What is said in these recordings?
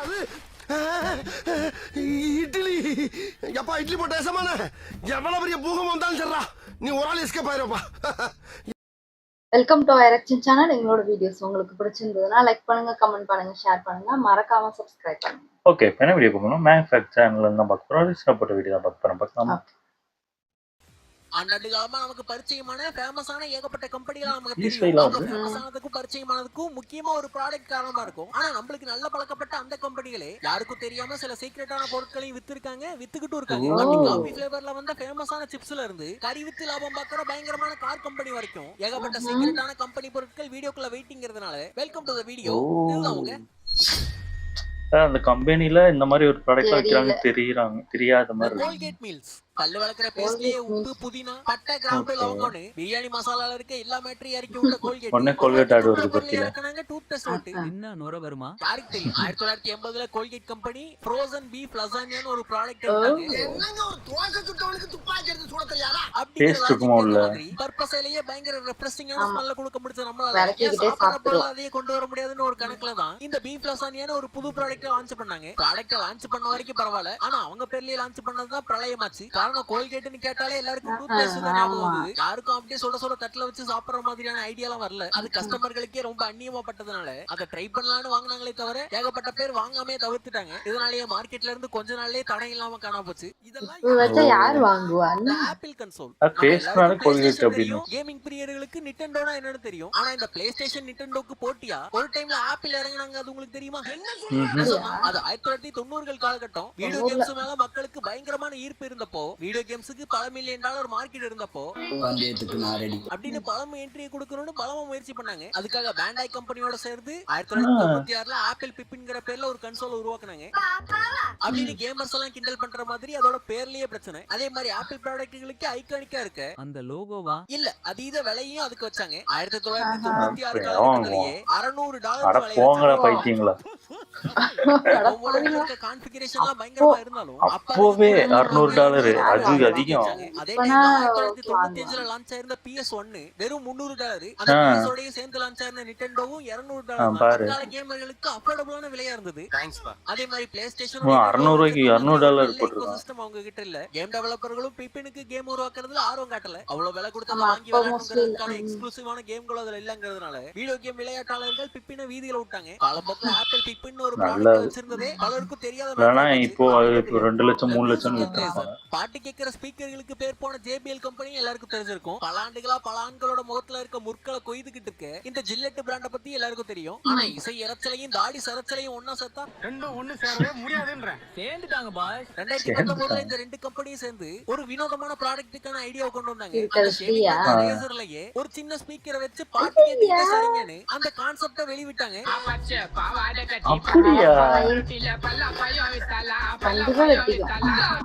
அது இட்லி எப்பா இட்லி போட்ட ஏசமான எவ்வளவு பெரிய பூகம் வந்தாலும் சரிடா நீ ஒரு ஆள் எஸ்கேப் ஆயிருப்பா. வெல்கம் டு எரக்ஷன் சேனல். எங்களோட வீடியோஸ் உங்களுக்கு பிடிச்சிருந்ததுன்னா லைக் பண்ணுங்க, கமெண்ட் பண்ணுங்க, ஷேர் பண்ணுங்க, மறக்காம சப்ஸ்கிரைப் பண்ணுங்க. ஓகே, இப்போ என்ன வீடியோ பார்க்கணும்? மேனுஃபேக்சர் சேனல்ல தான் பார்க்க போறோம். ரிஜிஸ்டர் போட்ட வீடியோ தான் பார்க்க போறோம். பார்க்கலாமா? ஆண்டாண்டு காலமா நமக்கு பரிச்சயமான ஃபேமஸான ஏகப்பட்ட கம்பெனிகள் நமக்கு தெரியும். அவங்க ஃபேமஸானதுக்கும் பரிச்சயமானதுக்கும் முக்கியமா ஒரு ப்ராடக்ட் காரணமா இருக்கும். ஆனா நம்மளுக்கு நல்ல பழக்கப்பட்ட அந்த கம்பெனிகளே யாருக்கும் தெரியாம சில சீக்ரெட்டான பொருட்களையும் வித்துருக்காங்க, வித்துக்கிட்டும் இருக்காங்க. காபி ஃபிளேவர்ல வந்த ஃபேமஸான சிப்ஸ்ல இருந்து கறி வித்து லாபம் பார்க்கற பயங்கரமான கார் கம்பெனி வரைக்கும் ஏகப்பட்ட சீக்ரெட்டான கம்பெனி பொருட்கள் வீடியோக்குள்ள வெயிட்டிங்கிறதுனால வெல்கம் டு தி வீடியோ. இதுதான் அந்த கம்பெனில இந்த மாதிரி ஒரு ப்ராடக்ட் வைக்கிறாங்க தெரியாத மாதிரி. கோல்கேட் மீல்ஸ் கல்லு வளர்க்குற பேஸ்ட்லயே உப்பு, புதினா, பட்டை, கிராம்பு, லவங்கம்னு பிரியாணி மசாலால இருக்க எல்லா மேட்டரையும் இறக்கி விட்ட கோல்கேட். ஒண்ணே கோல்கேட் ஆட் வருது பத்தில. இறக்குனாங்க டூத் பேஸ்ட் ஓட்டு. என்ன நுர வருமா? யாருக்கு தெரியும்? 1980ல கோல்கேட் கம்பெனி ஃப்ரோசன் பீஃப் லசானியான்னு ஒரு ப்ராடக்ட் எடுத்தாங்க. என்னங்க ஒரு தோசை சுட்டவனுக்கு துப்பாக்கி எடுத்து சுட தெரியாதா? டேஸ்ட் இருக்குமா உள்ள? பர்பஸையே பயங்கர ரெஃப்ரெஷிங்கான ஸ்மெல்ல கொடுக்க முடிச்ச நம்மளால அதையே கொண்டு வர முடியாதுன்னு ஒரு கணக்குல தான் இந்த பீஃப் லசானியான்னு ஒரு புது ப்ராடக்ட் லான்ச் பண்ணாங்க. ப்ராடக்ட் லான்ச் பண்ண வரைக்கும் பரவாயில்ல. ஆனா அவங்க பேர்லயே லான்ச் பண்ணதுதான் பிரளயமாச்சு. காரணம் கோல்கேட்னு கேட்டாலே எல்லாருக்கும் டூத் பேஸ்ட் தான் ஞாபகம் வருது. யாருக்கும் அப்படியே சுட சுட தட்டுல வச்சு சாப்பிடுற மாதிரியான ஐடியாலாம் வரல. அது கஸ்டமர்களுக்கே ரொம்ப அந்நியமாப்பட்டதுனால அதை ட்ரை பண்ணலாம்னு வாங்கினாங்களே தவிர ஏகப்பட்ட பேர் வாங்காமே தவிர்த்துட்டாங்க. இதனாலேயே மார்க்கெட்ல இருந்து கொஞ்ச நாள்லயே தடை இல்லாம காணாம போச்சு. இதெல்லாம் யார் வாங்குவா? Apple console. கேமிங் பிரியர்களுக்கு நிட்டெண்டோனா என்னன்னு தெரியும். ஆனா இந்த பிளே ஸ்டேஷன் நிட்டெண்டோக்கு போட்டியா ஒரு டைம்ல ஆப்பிள் இறங்குனாங்க. அது உங்களுக்கு தெரியுமா? அது 1990கள் காலகட்டம். வீடியோ கேம்ஸ் மேல மக்களுக்கு பயங்கரமான ஈர்ப்பு இருந்தப்போ, வீடியோ கேம்ஸுக்கு பல மில்லியன் டாலர் மார்க்கெட் இருந்தப்போ அப்படின்னு பலம் என்ட்ரி கொடுக்கணும்னு பலமா முயற்சி பண்ணாங்க. அதுக்காக பேண்டாய் கம்பெனியோட சேர்ந்து 1996ல ஆப்பிள் பிப்பின்ங்கிற பேர்ல ஒரு கன்சோல் உருவாக்குனாங்க. அப்படின்னு கேமர்ஸ் எல்லாம் கிண்டல் பண்ற மாதிரி அதோட பேர்லயே பிரச்சனை. அதே மாதிரி ஆப்பிள் ப்ராடக்ட்களுக்கு ஐகானிக்கா இருக்க அந்த லோகோவா இல்ல அதீத விலையும் அதுக்கு வச்சாங்க. 1996 காலகட்டத்திலேயே $600 பைத்தியங்களா கான்ஃபிகரேஷன்லாம் பயங்கரமா இருந்தாலும் அப்பவே $600 அது அதிகம். அதே டைம்ல 1995ல லான்ச் ஆயிருந்த PS1 வெறும் $300. அந்த PS ஓடயே சேர்ந்து லான்ச் ஆயிருந்த நிட்டெண்டோவும் $200. கால கேமர்களுக்கு அஃபோர்டபிளான விலையா இருந்தது. அதே மாதிரி பிளே ஸ்டேஷன் $600 போட்டுருக்காங்க. சிஸ்டம் அவங்க கிட்ட இல்ல. கேம் டெவலப்பர்களும் பிப்பினுக்கு கேம் உருவாக்குறதுல ஆர்வம் காட்டல. அவ்வளவு விலை கொடுத்து வாங்கி விளையாடுறதுக்கான எக்ஸ்க்ளூசிவான கேம்கள் அதுல இல்லங்கிறதுனால வீடியோ கேம் விளையாட்டாளர்கள் பிப்பினை வீதியில விட்டாங்க. காலப்போக்கில் ஆப்பிள் பிப்பின்னு ஒரு ப்ராடக்ட் வச்சிருந்ததே பலருக்கும் தெரியாத. இப்போ 2 லட்சம் 3 லட்சம் பாட்டு கேட்கிற ஸ்பீக்கர்களுக்கு பேர் போன JBL கம்பெனி எல்லாருக்கும் தெரிஞ்சிருக்கும். பல ஆண்டுகளா பல ஆண்களோட முகத்துல இருக்க முற்களை கொய்துகிட்டு இருக்க இந்த ஜில்லெட் பிராண்ட பத்தி எல்லாருக்கும் தெரியும். ஆனா இசை இறச்சலையும் தாடி சரச்சலையும் ஒன்னா சேர்த்தா ரெண்டும் ஒண்ணு சேரவே முடியாதுன்றேன். சேர்ந்துட்டாங்க பாஸ். 2019ல இந்த ரெண்டு கம்பெனியும் சேர்ந்து ஒரு வினோதமான ப்ராடக்ட்டுக்கான ஐடியாவை கொண்டு வந்தாங்க. ரேசர்லயே ஒரு சின்ன ஸ்பீக்கரை வச்சு பாட்டு கேட்டுக்கிட்டே சரிங்கன்னு அந்த கான்செப்டை வெளிவிட்டாங்க.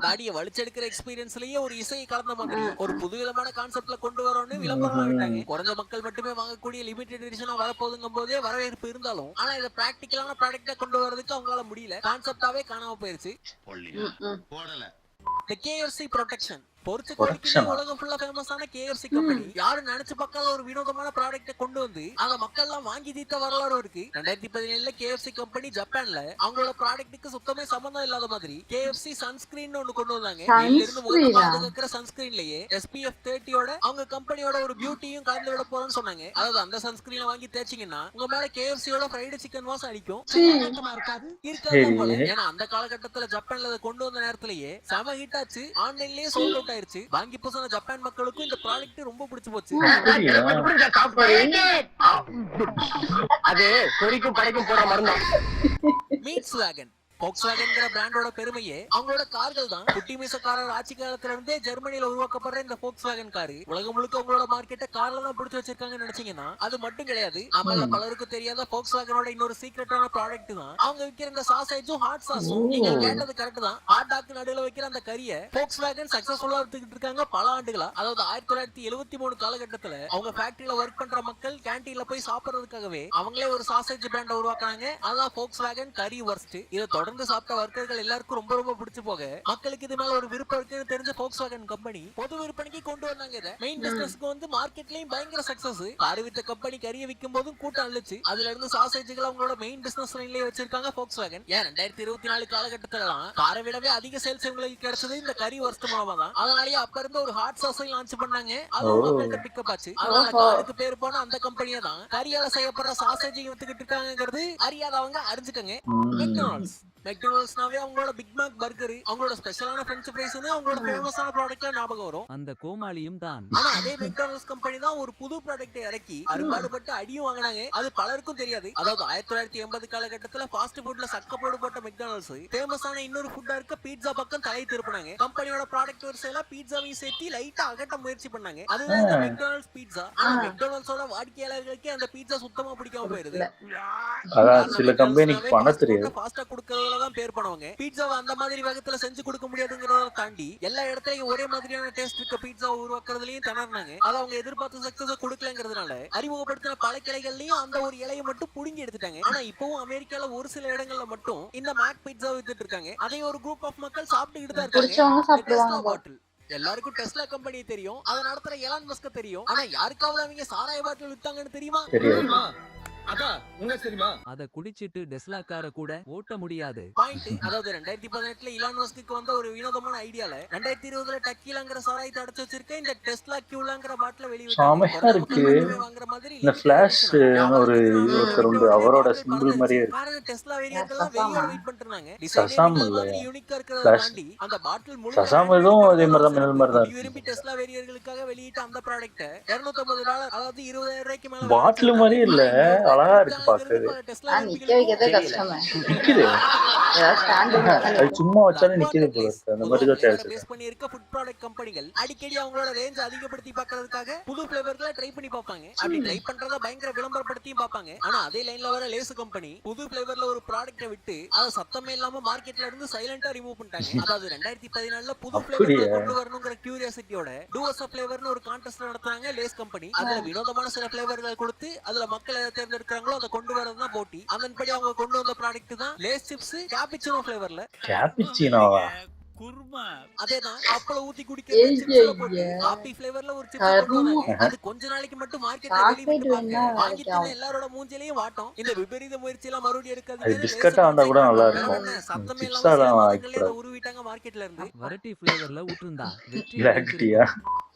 தாடியை வலிச்செடுக்கிற எக்ஸ்பீரியன்ஸ்லயே ஒரு இசையை கலந்த மாதிரி ஒரு புதுவிதமான கான்செப்ட்ல கொண்டு வரோம்னு விளம்பரம் விட்டாங்க. குறைஞ்ச மக்கள் மட்டுமே வாங்கக்கூடிய லிமிடெட் எடிஷனா வரப்போகுதுங்கும் போதே வரவேற்பு இருந்தாலும் ஆனா இதை பிராக்டிக்கலான ப்ராடக்ட்டா கொண்டு வரதுக்கு அவங்களால முடியல. கான்செப்டாவே காணாம போயிருச்சு. KFC ப்ரொடெக்ஷன் உலகம் ஃபுல்லா ஃபேமஸான KFC கம்பெனி யாரும் நினைச்சு பார்க்காத ஒரு வினோதமான ப்ராடக்ட்டை கொண்டு வந்து அத மக்கள் எல்லாம் வாங்கி தீர்த்த வரலாறு இருக்கு. 2017ல KFC கம்பெனி ஜப்பான்ல அவங்களோட ப்ராடக்ட்டுக்கு சுத்தமே சம்பந்தம் இல்லாத மாதிரி KFC சன்ஸ்கிரீன் ஒன்னு கொண்டு வந்தாங்க. இதுல இருந்து முதல்ல பாதுகாக்கிற சன்ஸ்கிரீன்லயே SPF 30யோட அவங்க கம்பெனியோட ஒரு பியூட்டியும் கலந்து விட போறோம்னு சொன்னாங்க. அதாவது அந்த சன்ஸ்கிரீனை வாங்கி தேய்ச்சிங்கன்னா உங்க மேல KFCயோட ஃப்ரைடு சிக்கன் வாசம் அடிக்கும். இருக்காது போல. ஏன்னா அந்த காலகட்டத்துல ஜப்பான்ல அதை கொண்டு வந்த நேரத்திலேயே செம ஹிட் ஆச்சு. ஆன்லைன்லயே சோல்ட் அவுட் ஆயிருச்சு. வாங்கி பூசின ஜப்பான் மக்களுக்கும் இந்த ப்ராடக்ட் ரொம்ப பிடிச்சு போச்சு. அது பொரிக்கும் படைக்கும் போற மருந்து. மீட்ஸ் வேகன் Volkswagenங்கிற பிராண்டோட பெருமையே அவங்களோட கார்கள் தான். குட்டி மீசக்காரர் ஆட்சி காலத்துல இருந்தே ஜெர்மனியில உருவாக்கப்படுற இந்த Volkswagen காரு உலகம் முழுக்க அவங்களோட மார்க்கெட்டை கார்ல தான் பிடிச்சு வச்சிருக்காங்கன்னு நினைச்சீங்கன்னா அது மட்டும் கிடையாது. நம்மள பலருக்கு தெரியாத Volkswagenோட இன்னொரு சீக்ரெட்டான ப்ராடக்ட் தான் அவங்க விக்கிற இந்த சாசேஜும் ஹாட் சாஸும். நீங்க கேட்டது கரெக்ட் தான். ஹாட் டாக் நடுவுல வைக்கிற அந்த கறியை Volkswagen சக்சஸ்ஃபுல்லா எடுத்துக்கிட்டு இருக்காங்க பல ஆண்டுகளா. அதாவது 1973 காலகட்டத்துல அவங்க ஃபேக்டரியில ஒர்க் பண்ற மக்கள் கேண்டீன்ல போய் சாப்பிடுறதுக்காகவே அவங்களே ஒரு சாசேஜ் பிராண்ட உருவாக்குறாங்க. அதான் Volkswagen கறி வர்ஸ்ட். இதை தொடர்ந்து சாப்பிட்ட வர்க்கர்கள் எல்லாருக்கும் ரொம்ப ரொம்ப பிடிச்சு போக மக்களுக்கு இது மேல ஒரு விருப்பம் இருக்குன்னு தெரிஞ்ச Volkswagen கம்பெனி பொது விற்பனைக்கு கொண்டு வந்தாங்க. இதை மெயின் பிசினஸ்க்கு வந்து மார்க்கெட்லயும் பயங்கர சக்சஸ். கார் வித்த கம்பெனி கறியை விற்கும் போதும் கூட்டம் அள்ளுச்சு. அதுல இருந்து சாசேஜ்கள் அவங்களோட மெயின் பிசினஸ் லைன்லயே வச்சிருக்காங்க Volkswagen. ஏன் 2024 காலகட்டத்துலலாம் காரை விடவே அதிக சேல்ஸ் உங்களுக்கு கிடைச்சது இந்த கறி வர்ஸ்ட் மூலமா தான். அதனாலேயே அப்ப இருந்து ஒரு ஹாட் சாஸை லான்ச் பண்ணாங்க. அது மக்கள்கிட்ட பிக்கப் ஆச்சு. அதனால காருக்கு பேர் போன அந்த கம்பெனியே தான் கறியால செய்யப்படுற சாசேஜ் வித்துக்கிட்டு இருக்காங்கிறது அறியாதவங்க அறிஞ்சுக்கங்க. மெக்டொனால்ட்ஸ்னாவே அவங்களோட பிக் மேக் பர்கர், அவங்களோட ஸ்பெஷலான ஃப்ரெஞ்ச் ஃப்ரைஸ்னு அவங்களோட ஃபேமஸான ப்ராடக்ட்ல ஞாபகம் வரும். அந்த கோமாளியும் தான். ஆனா அதே மெக்டொனால்ட்ஸ் கம்பெனி தான் ஒரு புது ப்ராடக்ட்டை இறக்கி அரும்பாடுபட்டு அடியும் வாங்கினாங்க. அது பலருக்கும் தெரியாது. அதாவது 1980 காலகட்டத்துல ஃபாஸ்ட் ஃபுட்ல சக்கப்போடு போட்ட மெக்டொனால்ட்ஸ் ஃபேமஸான இன்னொரு ஃபுட்டா இருக்க பீட்சா பக்கம் தலை திருப்பினாங்க. கம்பெனியோட ப்ராடக்ட் வரிசையில பீட்சாவையும் சேர்த்து லைட்டா அகட்ட முயற்சி பண்ணாங்க. அதுதான் இந்த மெக்டொனால்ட்ஸ் பீட்சா. ஆனா மெக்டொனால்ட்ஸோட வாடிக்கையாளர்களுக்கு அந்த பீட்சா சுத்தமா பிடிக்காம போயிருது. அதான் சில கம்பெனிக்கு பண்ண தெரியாது. ஃபாஸ்டா கொடுக்கறதுல தான் பேர் பண்ணுவாங்க. பீட்சாவை அந்த மாதிரி வேகத்துல செஞ்சு கொடுக்க முடியாதுங்கறத தாண்டி எல்லா இடத்துலயும் ஒரே மாதிரியான டேஸ்ட் இருக்க பீட்சா உருவாக்குறதுலயும் திணறாங்க. அத அவங்க எதிர்பார்த்த சக்சஸ் கொடுக்கலங்கிறதுனால அறிமுகப்படுத்தின பல கிளைகள்லயும் அந்த ஒரு இலையை மட்டும் புடுங்கி எடுத்துட்டாங்க. ஆனா இப்பவும் அமெரிக்கால ஒரு சில இடங்கள்ல மட்டும் இந்த மேக் பீட்சா வித்துட்டு இருக்காங்க. அதை ஒரு குரூப் ஆஃப் மக்கள் சாப்பிட்டுக்கிட்டு தான் இருக்காங்க. எல்லாருக்கும் டெஸ்லா கம்பெனி தெரியும், அதை நடத்துற எலான் மஸ்க் தெரியும். ஆனா யாருக்காவது அவங்க சாராய பாட்டில் வித்தாங்கன்னு தெரியுமா? அத குடிச்சிட்டு டெஸ்லா கார கூட ஓட்ட முடியாது. பாயிண்ட். அதாவது 2018 எலான் மஸ்க்கு வந்த ஒரு வினோதமான ஐடியால 2020 டக்கீலாங்கிற சாராயத்தை அடைச்சு வச்சிருக்க இந்த டெஸ்லா கியூலாங்கிற பாட்டில வெளிய இருக்கு. வாங்குற மாதிரி இந்த ஃபிளாஷ் ஒரு ஒருத்தர் உண்டு, அவரோட சிம்பிள் மாதிரியே இருக்கு. காரணம் டெஸ்லா வேரியன்ட்லாம் வெளிய வெயிட் பண்ணிட்டாங்க. சசாம் இல்ல, யூனிக்கா இருக்கறத தாண்டி அந்த பாட்டில் முழு சசாம் இதுவும் அதே மாதிரி தான், மினல் மாதிரி தான். விரும்பி டெஸ்லா வேரியர்களுக்காக வெளியிட்ட அந்த ப்ராடக்ட் $250, அதாவது 20,000 ரூபாய்க்கு மேல பாட்டில் மாதிரி இல்ல, அழகா இருக்கு பாக்குறது. நிக்குது, அது சும்மா வச்சாலே நிக்குது போல இருக்கு. அந்த மாதிரி தான் தேவை. பேஸ் பண்ணி இருக்க ஃபுட் ப்ராடக்ட் கம்பெனிகள் அடிக்கடி அவங்களோட ரேஞ்ச் அதிகப்படுத்தி பார்க்கிறதுக்காக புது ஃபிளேவர்களை ட்ரை பண்ணி பார்ப்பாங்க. அப்படி ட்ரை பண்றத பயங்கர விளம்பரப்படுத்தியும் பார்ப்பாங்க. ஆனா அதே லைன்ல வர லேஸ் கம்பெனி புது ஃபிளேவர்ல ஒரு ப்ராடக்ட்டை விட்டு அத சத்தமே இல்லாம மார்க்கெட்ல இருந்து சைலண்டா ரிமூவ் பண்ணிட்டாங்க. அதாவது 2014ல புது ஃபிளேவர்ல கொண்டு வரணும்ங்கற கியூரியாசிட்டியோட டூஸ் ஆஃப் ஃபிளேவர்னு ஒரு கான்டெஸ்ட் நடத்துறாங்க லேஸ் கம்பெனி. அதுல வினோதமான சில ஃபிளேவர்களை கொடுத்து அதுல மக்கள் எதை தேர்ந்தெடுக்கறாங்களோ அதை கொண்டு வரதுதான் போட்டி. அதன்படி அவங்க கொண்டு வந்த ப்ராடக்ட் தான் லேஸ் சிப்ஸ் கேபிச்சினோ ஃபிளேவர்ல. கேபிச்சினோவா? குர்மா. அதேதான் அப்பள ஊத்தி குடிக்கிற சிப்ஸ்ல போட்டு காபி ஃபிளேவர்ல ஒரு சிப்ஸ் கொண்டு வந்தாங்க. அது கொஞ்ச நாளைக்கு மட்டும் மார்க்கெட்ல வெளிய விட்டுப்பாங்க. வாங்கிட்டு எல்லாரோட மூஞ்சிலயும் வாட்டும். இந்த விபரீத முயற்சி எல்லாம் மறுபடியும் எடுக்கிறது பிஸ்கட்டா வந்தா கூட நல்லா இருக்கும். சத்தமே இல்லாம உருவிட்டாங்க மார்க்கெட்ல இருந்து. வரட்டி ஃபிளேவர்ல ஊற்றுந்தா பிளாக் டீயா?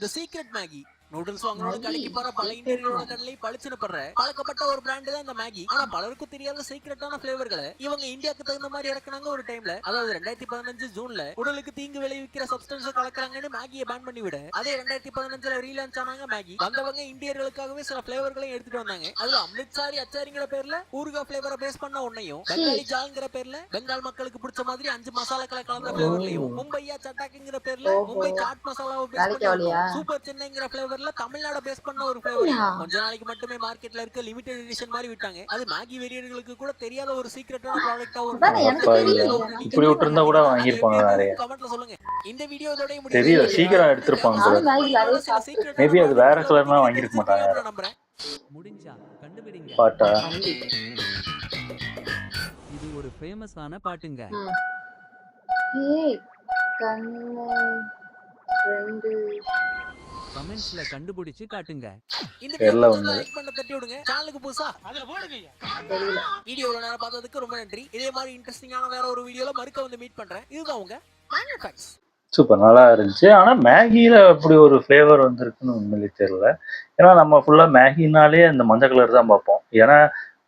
தி சீக்ரெட் மேகி நூடுல்ஸ் வாங்குறவங்க கடைக்கு போற பல இந்தியர்களோட கடலை பளிச்சுன்னு படுற பழக்கப்பட்ட ஒரு பிராண்ட் தான் இந்த மேகி. ஆனா பலருக்கும் தெரியாத சீக்ரெட்டான ஃபிளேவர்களை இவங்க இந்தியாவுக்கு தகுந்த மாதிரி இறக்குனாங்க ஒரு டைம்ல. அதாவது 2015 ஜூன்ல உடலுக்கு தீங்கு விளைவிக்கிற சப்ஸ்டன்ஸ் கலக்குறாங்கன்னு மேகியை பேன் பண்ணி விட அதே 2015ல ரீலான்ச் ஆனாங்க மேகி. வந்தவங்க இந்தியர்களுக்காகவே சில ஃபிளேவர்களையும் எடுத்துட்டு வந்தாங்க. அதுல அம்ரித்சாரி அச்சாரிங்கிற பேர்ல ஊர்கா ஃபிளேவரை பேஸ் பண்ண ஒன்னையும், பெங்காலி ஜால்ங்கிற பேர்ல பெங்கால் மக்களுக்கு பிடிச்ச மாதிரி 5 மசாலாக்களை கலந்த ஃபிளேவர்லையும், மும்பையா சட்டாக்குங்கிற பேர்ல மும்பை சாட் மசாலாவை பேஸ் பண்ண சூப்பர் சென்னைங்கிற ஃபிளேவர் தமிழ்நாடு பேஸ் பண்ண ஒரு ஃபிளேவர் கொஞ்ச நாளைக்கு மட்டுமே மார்க்கெட்ல இருக்க லிமிடெட் எடிஷன் மாதிரி விட்டாங்க. அது மேகி வெறியர்களுக்கு கூட தெரியாத ஒரு சீக்ரெட்டான ப்ராடக்ட்டா ஒரு இப்படி விட்டுருந்தா கூட வாங்கிருப்பாங்க நிறைய. கமெண்ட்ல சொல்லுங்க. இந்த வீடியோ இதோட முடியுது. தெரியல, சீக்கிரம் எடுத்துருப்பாங்க போல. மேபி அது வேற கலர்னா வாங்கிருக்க மாட்டாங்க. நம்புறேன். முடிஞ்சா கண்டுபிடிங்க. பாட்டா? இது ஒரு ஃபேமஸான பாட்டுங்க. ஏய் கண்ணு ரெண்டு கமெண்ட்ஸ்ல கண்டுபிடிச்சு காட்டுங்க. இந்த வீடியோவை லைக் பண்ண தட்டி விடுங்க. சேனலுக்கு புதுசா அதுல போடுங்க. வீடியோல நான் பார்த்ததுக்கு ரொம்ப நன்றி. இதே மாதிரி இன்ட்ரஸ்டிங்கான வேற ஒரு வீடியோல மறுக்க வந்து மீட் பண்றேன். இதுதான் உங்க மேங்கோ ஃபேக்ட்ஸ். சூப்பர், நல்லா இருந்துச்சு. ஆனா மேகியில அப்படி ஒரு ஃபிளேவர் வந்திருக்குன்னு உண்மையிலே தெரியல. ஏன்னா நம்ம ஃபுல்லா மேகினாலே அந்த மஞ்சள் கலர் தான் பார்ப்போம். ஏன்னா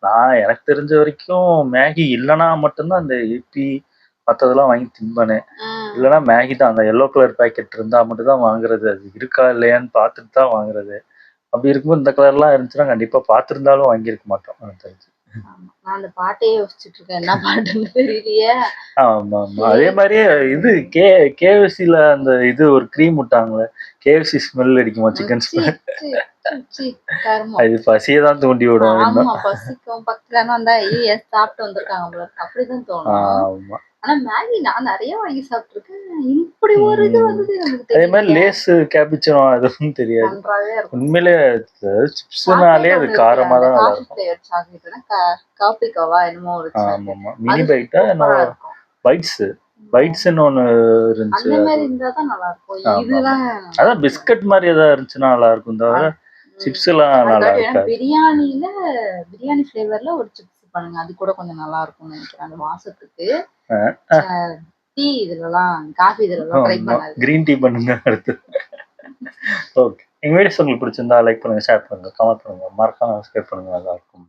நான் எனக்கு தெரிஞ்ச வரைக்கும் மேகி இல்லைன்னா மட்டும்தான் அந்த ஏபி மற்றதெல்லாம் வாங்கி தின்பனேன். இல்லைன்னா மேகி தான் அந்த எல்லோ கலர் பேக்கெட் இருந்தா மட்டும் தான் வாங்குறது. அது இருக்கா இல்லையான்னு பார்த்துட்டு தான் வாங்குறது. அப்படி இருக்கும்போது இந்த கலர்லாம் இருந்துச்சுன்னா கண்டிப்பா பார்த்துருந்தாலும் வாங்கியிருக்க மாட்டோம் எனக்கு தெரிஞ்சு. நான் அந்த பாட்டையே யோசிச்சுட்டு இருக்கேன், என்ன பாட்டுன்னு தெரியலையே. ஆமா ஆமா, அதே மாதிரியே இது கேஎஃப்சில அந்த இது ஒரு க்ரீம் விட்டாங்களே, கேஎஃப்சி ஸ்மெல் அடிக்குமா, சிக்கன் ஸ்மெல். அது பசியை தான் தூண்டி விடும். ஆமா, பசிக்கும் பக்கத்துல வந்தா சாப்பிட்டு வந்திருக்காங்க போல அப்படிதான் தோணும். ஆமா, ஆனா மேகி நான் நிறைய வாங்கி சாப்பிட்டுருக்கேன். இப்படி ஒரு இது வந்து அதே மாதிரி லேஸ் கேபிச்சினோ அதுவும் தெரியாது. உண்மையிலே சிப்ஸ்னாலே அது காரமா தான் நல்லா இருக்கும். சாக்லேட் காப்பிக்காவா என்னமோ ஒரு ஆமா, மினி பைட்டா என்ன பைட்ஸ்ன்னு ஒன்று இருந்துச்சு. அந்த மாதிரி இருந்தா தான் நல்லா இருக்கும். இதெல்லாம் அதான் பிஸ்கட் மாதிரி ஏதாவது இருந்துச்சுன்னா நல்லா இருக்கும். தவிர சிப்ஸ் எல்லாம் நல்லா இருக்காது. பிரியாணி ஃபிளேவர்ல ஒரு சிப்ஸ் பண்ணுங்க, அது கூட கொஞ்சம் நல்லா இருக்கும்னு நினைக்கிறேன் அந்த வாசத்துக்கு. டீ இதுலலாம் காஃபி இதுலலாம் ட்ரை பண்ணாது. கிரீன் டீ பண்ணுங்க அடுத்து. ஓகே, எங்க வீடியோஸ் உங்களுக்கு பிடிச்சிருந்தா லைக் பண்ணுங்க, ஷேர் பண்ணுங்க, கமெண்ட் பண்ணுங்க, மறக்காம சப்ஸ்கிரைப் பண்ணுங்க. நல்லா இருக்கும்.